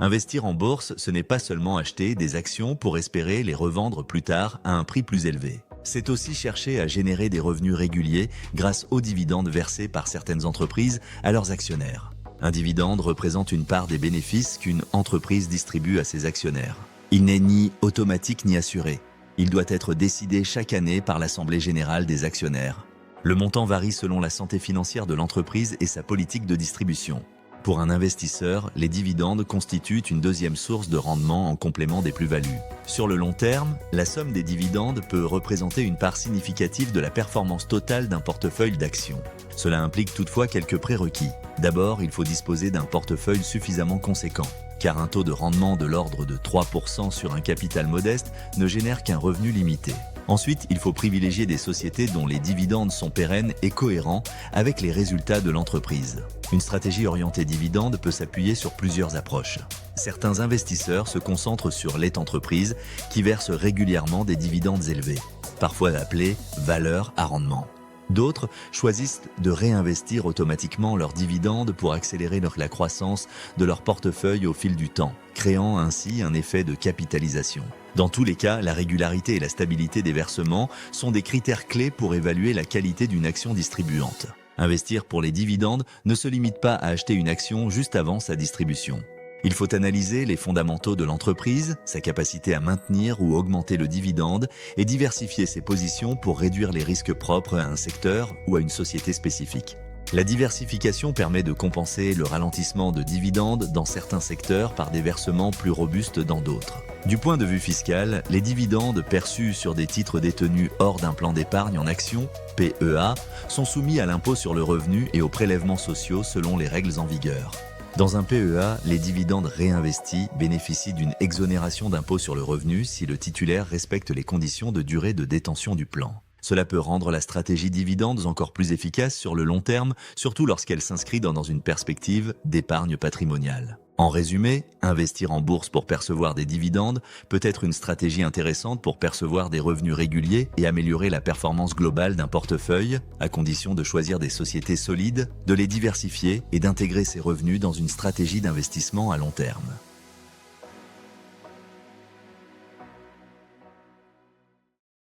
Investir en bourse, ce n'est pas seulement acheter des actions pour espérer les revendre plus tard à un prix plus élevé. C'est aussi chercher à générer des revenus réguliers grâce aux dividendes versés par certaines entreprises à leurs actionnaires. Un dividende représente une part des bénéfices qu'une entreprise distribue à ses actionnaires. Il n'est ni automatique ni assuré. Il doit être décidé chaque année par l'Assemblée générale des actionnaires. Le montant varie selon la santé financière de l'entreprise et sa politique de distribution. Pour un investisseur, les dividendes constituent une deuxième source de rendement en complément des plus-values. Sur le long terme, la somme des dividendes peut représenter une part significative de la performance totale d'un portefeuille d'actions. Cela implique toutefois quelques prérequis. D'abord, il faut disposer d'un portefeuille suffisamment conséquent, car un taux de rendement de l'ordre de 3% sur un capital modeste ne génère qu'un revenu limité. Ensuite, il faut privilégier des sociétés dont les dividendes sont pérennes et cohérents avec les résultats de l'entreprise. Une stratégie orientée dividendes peut s'appuyer sur plusieurs approches. Certains investisseurs se concentrent sur les entreprises qui versent régulièrement des dividendes élevés, parfois appelés valeurs à rendement. D'autres choisissent de réinvestir automatiquement leurs dividendes pour accélérer la croissance de leur portefeuille au fil du temps, créant ainsi un effet de capitalisation. Dans tous les cas, la régularité et la stabilité des versements sont des critères clés pour évaluer la qualité d'une action distribuante. Investir pour les dividendes ne se limite pas à acheter une action juste avant sa distribution. Il faut analyser les fondamentaux de l'entreprise, sa capacité à maintenir ou augmenter le dividende et diversifier ses positions pour réduire les risques propres à un secteur ou à une société spécifique. La diversification permet de compenser le ralentissement de dividendes dans certains secteurs par des versements plus robustes dans d'autres. Du point de vue fiscal, les dividendes perçus sur des titres détenus hors d'un plan d'épargne en actions, PEA, sont soumis à l'impôt sur le revenu et aux prélèvements sociaux selon les règles en vigueur. Dans un PEA, les dividendes réinvestis bénéficient d'une exonération d'impôt sur le revenu si le titulaire respecte les conditions de durée de détention du plan. Cela peut rendre la stratégie dividendes encore plus efficace sur le long terme, surtout lorsqu'elle s'inscrit dans une perspective d'épargne patrimoniale. En résumé, investir en bourse pour percevoir des dividendes peut être une stratégie intéressante pour percevoir des revenus réguliers et améliorer la performance globale d'un portefeuille, à condition de choisir des sociétés solides, de les diversifier et d'intégrer ces revenus dans une stratégie d'investissement à long terme.